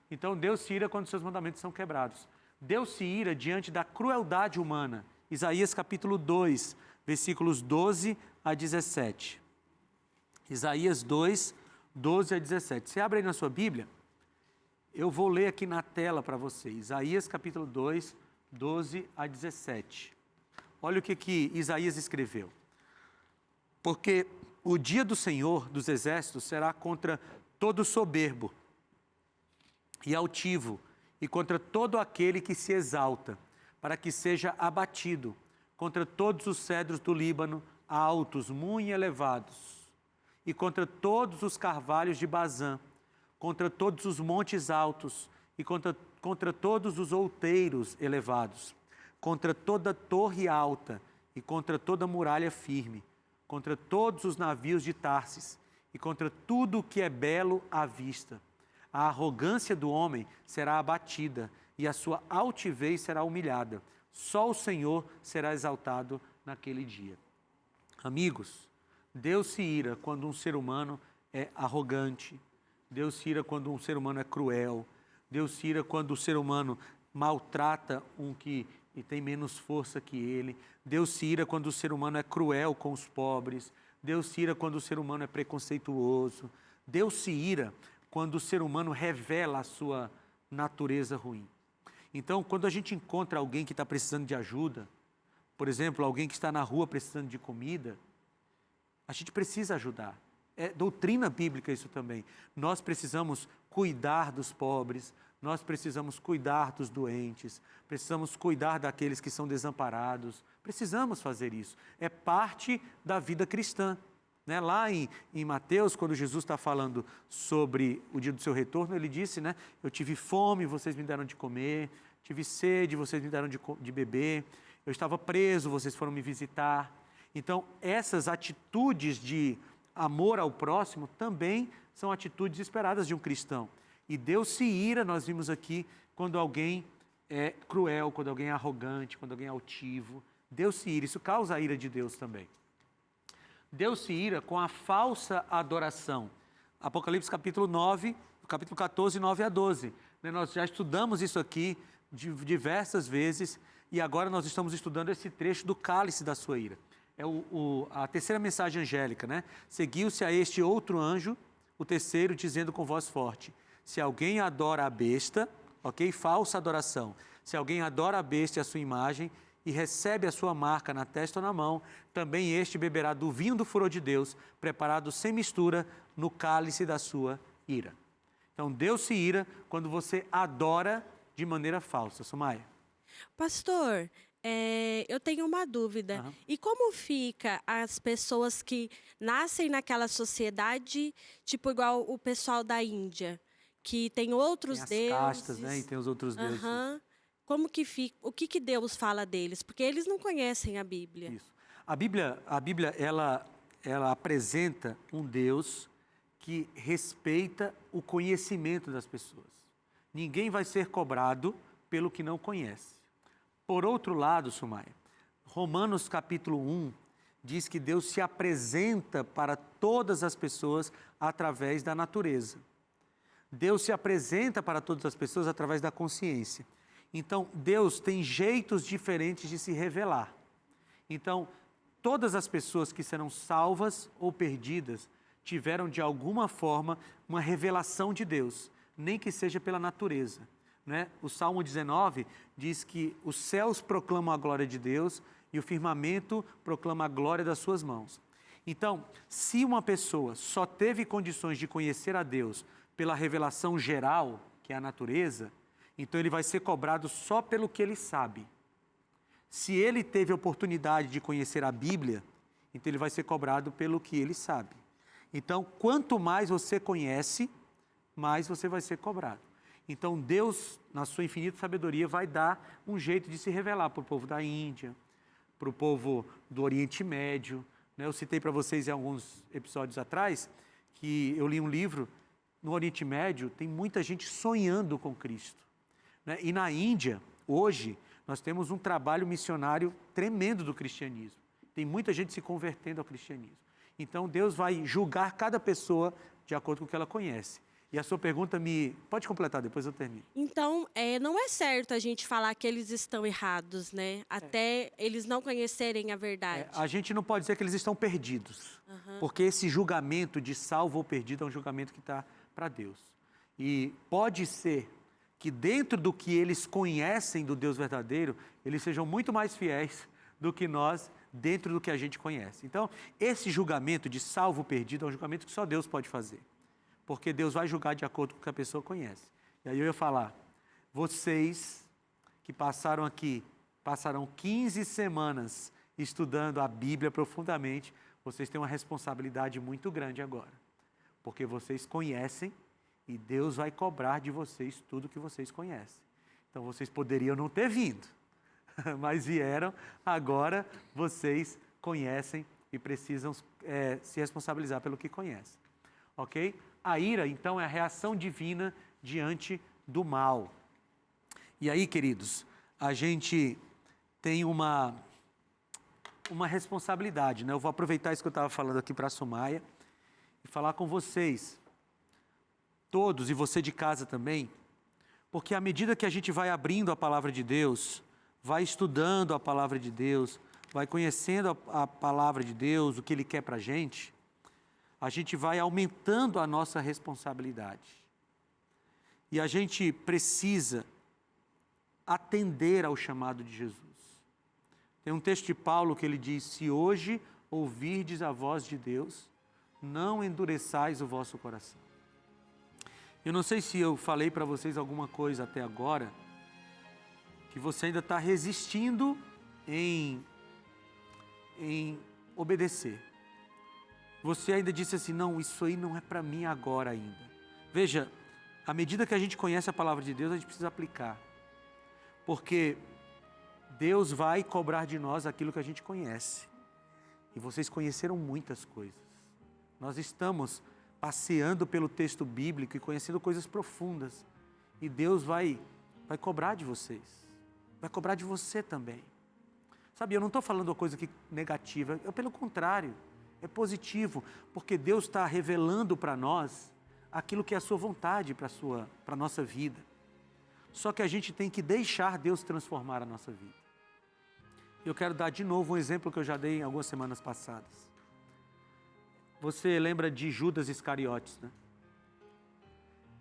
Então, Deus se ira quando seus mandamentos são quebrados. Deus se ira diante da crueldade humana. Isaías capítulo 2, versículos 12 a 17. Isaías 2, 12 a 17. Você abre aí na sua Bíblia, eu vou ler aqui na tela para você. Isaías capítulo 2, 12 a 17. Olha o que Isaías escreveu. Porque o dia do Senhor dos exércitos será contra todo soberbo e altivo, e contra todo aquele que se exalta, para que seja abatido, contra todos os cedros do Líbano, altos, muito elevados, e contra todos os carvalhos de Bazã, contra todos os montes altos, e contra todos os outeiros elevados, contra toda torre alta, e contra toda muralha firme, contra todos os navios de Tarsis, e contra tudo o que é belo à vista. A arrogância do homem será abatida, e a sua altivez será humilhada. Só o Senhor será exaltado naquele dia. Amigos, Deus se ira quando um ser humano é arrogante. Deus se ira quando um ser humano é cruel. Deus se ira quando o ser humano maltrata um que tem menos força que ele. Deus se ira quando o ser humano é cruel com os pobres. Deus se ira quando o ser humano é preconceituoso. Deus se ira quando o ser humano revela a sua natureza ruim. Então, quando a gente encontra alguém que está precisando de ajuda, por exemplo, alguém que está na rua precisando de comida, a gente precisa ajudar. É doutrina bíblica isso também. Nós precisamos cuidar dos pobres, nós precisamos cuidar dos doentes, precisamos cuidar daqueles que são desamparados. Precisamos fazer isso. É parte da vida cristã. Né? Lá em Mateus, quando Jesus está falando sobre o dia do seu retorno, ele disse, né? Eu tive fome, vocês me deram de comer, tive sede, vocês me deram de beber, eu estava preso, vocês foram me visitar. Então, essas atitudes de amor ao próximo também são atitudes esperadas de um cristão. E Deus se ira, nós vimos aqui, quando alguém é cruel, quando alguém é arrogante, quando alguém é altivo. Deus se ira, isso causa a ira de Deus também. Deus se ira com a falsa adoração. Apocalipse capítulo 9, capítulo 14, 9 a 12. Nós já estudamos isso aqui diversas vezes e agora nós estamos estudando esse trecho do cálice da sua ira. É a terceira mensagem angélica, né? Seguiu-se a este outro anjo, o terceiro, dizendo com voz forte: se alguém adora a besta, ok? Falsa adoração. Se alguém adora a besta e a sua imagem e recebe a sua marca na testa ou na mão, também este beberá do vinho do furor de Deus, preparado sem mistura no cálice da sua ira. Então, Deus se ira quando você adora de maneira falsa. Sumaia. Pastor, eu tenho uma dúvida. Aham. E como fica as pessoas que nascem naquela sociedade, tipo igual o pessoal da Índia, que tem outros Tem as deuses? castas, né? E tem os outros deuses. Aham. Como que fica? O que Deus fala deles? Porque eles não conhecem a Bíblia. Isso. A Bíblia ela apresenta um Deus que respeita o conhecimento das pessoas. Ninguém vai ser cobrado pelo que não conhece. Por outro lado, Sumaia, Romanos capítulo 1 diz que Deus se apresenta para todas as pessoas através da natureza. Deus se apresenta para todas as pessoas através da consciência. Então, Deus tem jeitos diferentes de se revelar. Então, todas as pessoas que serão salvas ou perdidas tiveram, de alguma forma, uma revelação de Deus, nem que seja pela natureza. Né? O Salmo 19 diz que os céus proclamam a glória de Deus e o firmamento proclama a glória das suas mãos. Então, se uma pessoa só teve condições de conhecer a Deus pela revelação geral, que é a natureza, então ele vai ser cobrado só pelo que ele sabe. Se ele teve a oportunidade de conhecer a Bíblia, então ele vai ser cobrado pelo que ele sabe. Então, quanto mais você conhece, mais você vai ser cobrado. Então, Deus, na sua infinita sabedoria, vai dar um jeito de se revelar para o povo da Índia, para o povo do Oriente Médio. Né? Eu citei para vocês em alguns episódios atrás que eu li um livro. No Oriente Médio, tem muita gente sonhando com Cristo. Né? E na Índia, hoje, nós temos um trabalho missionário tremendo do cristianismo. Tem muita gente se convertendo ao cristianismo. Então, Deus vai julgar cada pessoa de acordo com o que ela conhece. E a sua pergunta pode completar, depois eu termino. Então, não é certo a gente falar que eles estão errados, né? Até eles não conhecerem a verdade. A gente não pode dizer que eles estão perdidos. Porque esse julgamento de salvo ou perdido é um julgamento que está para Deus. E pode ser que dentro do que eles conhecem do Deus verdadeiro, eles sejam muito mais fiéis do que nós dentro do que a gente conhece. Então, esse julgamento de salvo ou perdido é um julgamento que só Deus pode fazer. Porque Deus vai julgar de acordo com o que a pessoa conhece. E aí eu ia falar, vocês que passaram aqui, passarão 15 semanas estudando a Bíblia profundamente, vocês têm uma responsabilidade muito grande agora. Porque vocês conhecem e Deus vai cobrar de vocês tudo o que vocês conhecem. Então vocês poderiam não ter vindo, mas vieram, agora vocês conhecem e precisam se responsabilizar pelo que conhecem. Ok? A ira, então, é a reação divina diante do mal. E aí, queridos, a gente tem uma responsabilidade, né? Eu vou aproveitar isso que eu estava falando aqui para a Sumaia e falar com vocês, todos, e você de casa também, Porque à medida que a gente vai abrindo a palavra de Deus, vai estudando a palavra de Deus, vai conhecendo a palavra de Deus, o que Ele quer para a gente vai aumentando a nossa responsabilidade. E a gente precisa atender ao chamado de Jesus. Tem um texto de Paulo que ele diz: se hoje ouvirdes a voz de Deus, não endureçais o vosso coração. Eu não sei se eu falei para vocês alguma coisa até agora, que você ainda está resistindo em obedecer. Você ainda disse assim: não, isso aí não é para mim agora ainda. Veja, à medida que a gente conhece a palavra de Deus, a gente precisa aplicar. Porque Deus vai cobrar de nós aquilo que a gente conhece. E vocês conheceram muitas coisas. Nós estamos passeando pelo texto bíblico e conhecendo coisas profundas. E Deus vai cobrar de vocês. Vai cobrar de você também. Sabe, eu não estou falando uma coisa aqui negativa. Pelo contrário, é positivo. Porque Deus está revelando para nós aquilo que é a sua vontade para a nossa vida. Só que a gente tem que deixar Deus transformar a nossa vida. Eu quero dar de novo um exemplo que eu já dei em algumas semanas passadas. Você lembra de Judas Iscariotes, né?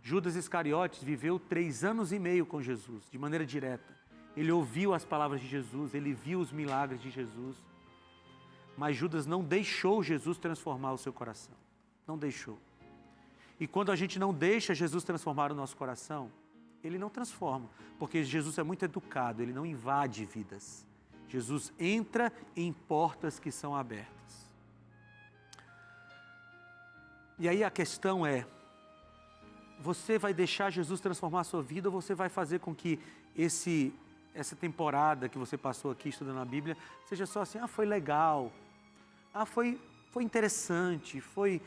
Judas Iscariotes viveu 3 anos e meio com Jesus, de maneira direta. Ele ouviu as palavras de Jesus, ele viu os milagres de Jesus. Mas Judas não deixou Jesus transformar o seu coração. Não deixou. E quando a gente não deixa Jesus transformar o nosso coração, Ele não transforma. Porque Jesus é muito educado, Ele não invade vidas. Jesus entra em portas que são abertas. E aí a questão é, você vai deixar Jesus transformar a sua vida ou você vai fazer com que essa temporada que você passou aqui estudando a Bíblia seja só assim: foi legal, foi interessante, foi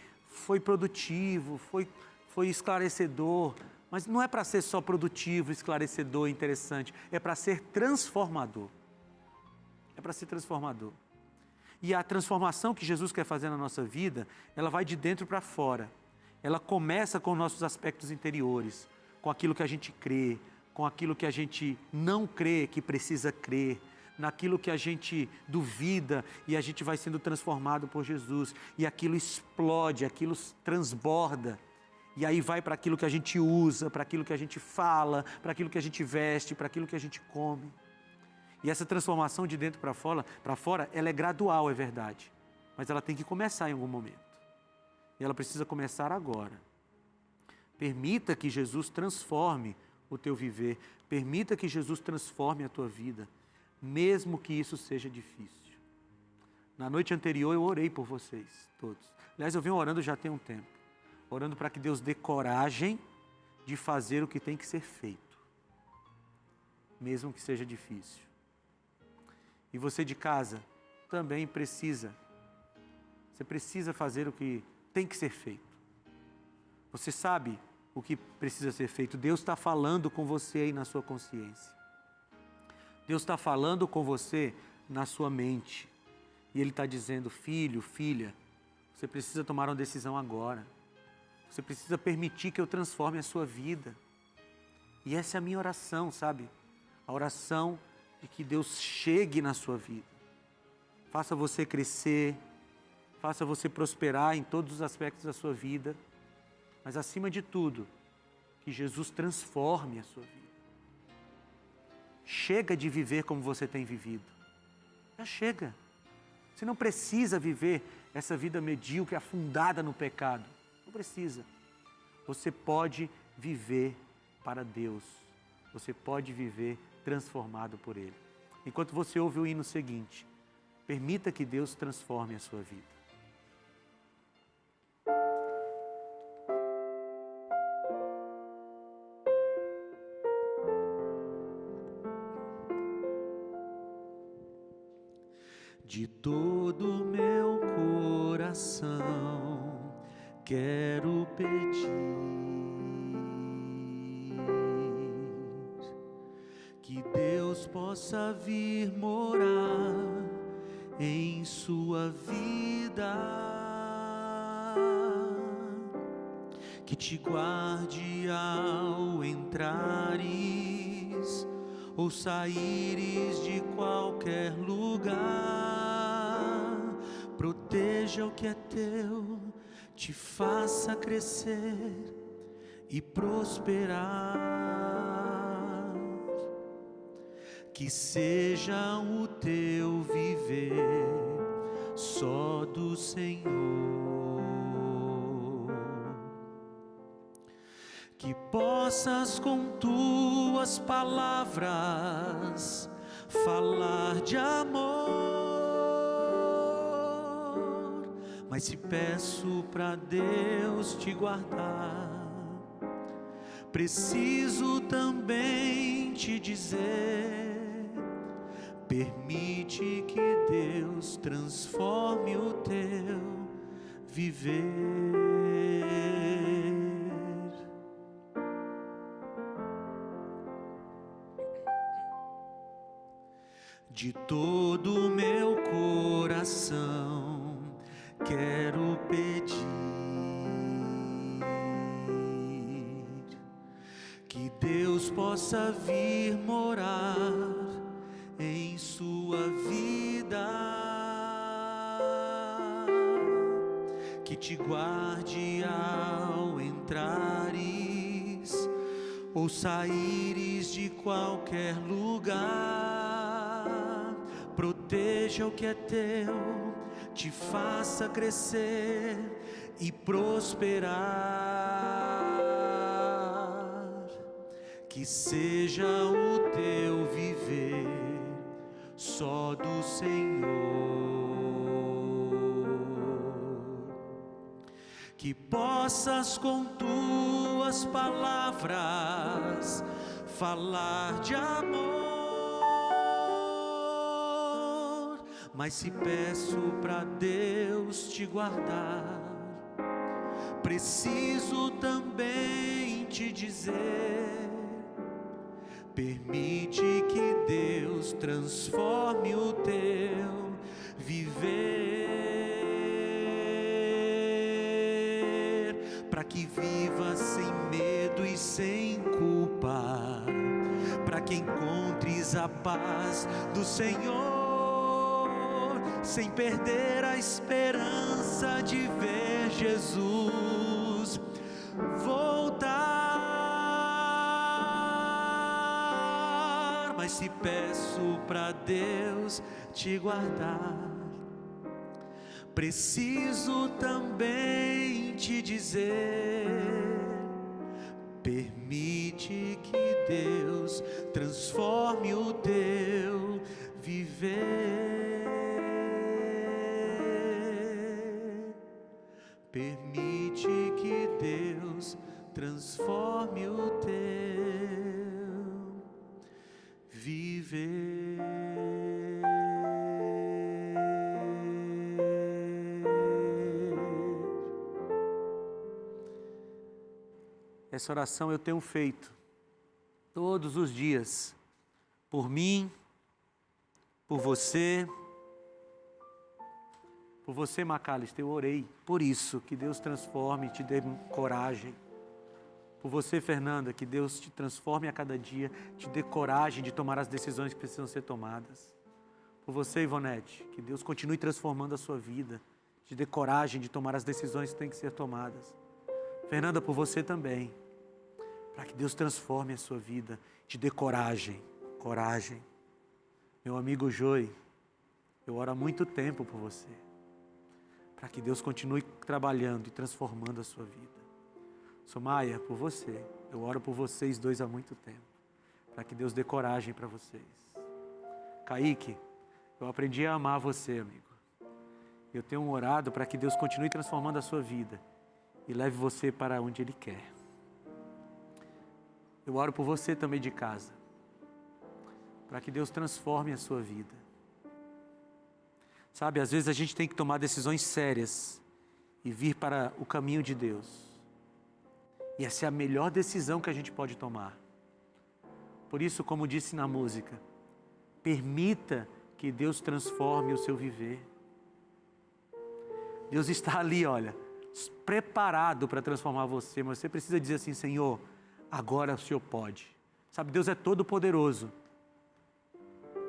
produtivo, foi esclarecedor. Mas não é para ser só produtivo, esclarecedor, interessante, é para ser transformador. É para ser transformador. E a transformação que Jesus quer fazer na nossa vida, ela vai de dentro para fora. Ela começa com nossos aspectos interiores, com aquilo que a gente crê, com aquilo que a gente não crê, que precisa crer, naquilo que a gente duvida e a gente vai sendo transformado por Jesus. E aquilo explode, aquilo transborda. E aí vai para aquilo que a gente usa, para aquilo que a gente fala, para aquilo que a gente veste, para aquilo que a gente come. E essa transformação de dentro para fora, ela é gradual, é verdade. Mas ela tem que começar em algum momento. E ela precisa começar agora. Permita que Jesus transforme o teu viver. Permita que Jesus transforme a tua vida, mesmo que isso seja difícil. Na noite anterior eu orei por vocês todos. Aliás, eu venho orando já tem um tempo. Orando para que Deus dê coragem de fazer o que tem que ser feito, mesmo que seja difícil. E você de casa também precisa. Você precisa fazer o que tem que ser feito. Você sabe o que precisa ser feito. Deus está falando com você aí na sua consciência. Deus está falando com você na sua mente. E Ele está dizendo: filho, filha, você precisa tomar uma decisão agora. Você precisa permitir que eu transforme a sua vida. E essa é a minha oração, sabe? A oração de que Deus chegue na sua vida. Faça você crescer, faça você prosperar em todos os aspectos da sua vida. Mas acima de tudo, que Jesus transforme a sua vida. Chega de viver como você tem vivido. Já chega. Você não precisa viver essa vida medíocre, afundada no pecado. Não precisa. Você pode viver para Deus. Você pode viver transformado por Ele. Enquanto você ouve o hino seguinte, permita que Deus transforme a sua vida. De todo o meu coração quero pedir que Deus possa vir morar em sua vida que te guarde ao entrares ou saíres de qualquer lugar. Proteja o que é teu, te faça crescer e prosperar. Que seja o teu viver só do Senhor. Que possas com tuas palavras falar de amor. Mas se peço para Deus te guardar, preciso também te dizer: permite que Deus transforme o teu viver. De todo o meu coração quero pedir que Deus possa vir morar em sua vida, que te guarde ao entrares ou saíres de qualquer lugar. Proteja o que é teu, te faça crescer e prosperar. Que seja o teu viver só do Senhor. Que possas com tuas palavras falar de amor. Mas se peço para Deus te guardar, preciso também te dizer: permite que Deus transforme o teu viver, para que vivas sem medo e sem culpa, para que encontres a paz do Senhor, sem perder a esperança de ver Jesus voltar. Mas se peço para Deus te guardar, preciso também te dizer: permite que Deus transforme o teu viver. Permite que Deus transforme o teu viver. Essa oração eu tenho feito todos os dias, por mim, por você, Macalister. Eu orei por isso, que Deus transforme, te dê coragem. Por você, Fernanda, que Deus te transforme a cada dia, te dê coragem de tomar as decisões que precisam ser tomadas. Por você, Ivonete, que Deus continue transformando a sua vida, te dê coragem de tomar as decisões que têm que ser tomadas. Fernanda, por você também, para que Deus transforme a sua vida, te dê coragem, coragem. Meu amigo Joey, eu oro há muito tempo por você, para que Deus continue trabalhando e transformando a sua vida. Somaia, por você, eu oro por vocês dois há muito tempo, para que Deus dê coragem para vocês. Kaique, eu aprendi a amar você, amigo. Eu tenho orado para que Deus continue transformando a sua vida e leve você para onde Ele quer. Eu oro por você também de casa, para que Deus transforme a sua vida. Sabe, às vezes a gente tem que tomar decisões sérias e vir para o caminho de Deus. E essa é a melhor decisão que a gente pode tomar. Por isso, como disse na música, permita que Deus transforme o seu viver. Deus está ali, olha, preparado para transformar você, mas você precisa dizer assim: Senhor, agora o Senhor pode. Sabe, Deus é todo poderoso,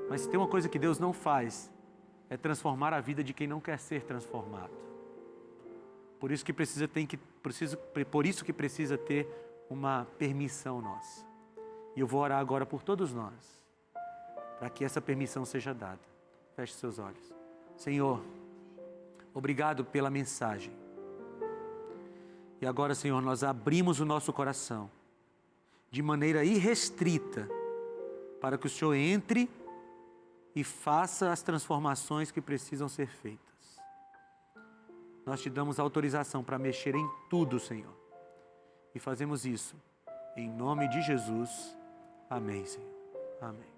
mas se tem uma coisa que Deus não faz, é transformar a vida de quem não quer ser transformado. Por isso que precisa ter uma permissão nossa. E eu vou orar agora por todos nós, para que essa permissão seja dada. Feche seus olhos. Senhor, obrigado pela mensagem. E agora, Senhor, nós abrimos o nosso coração de maneira irrestrita para que o Senhor entre e faça as transformações que precisam ser feitas. Nós te damos autorização para mexer em tudo, Senhor. E fazemos isso em nome de Jesus. Amém, Senhor. Amém.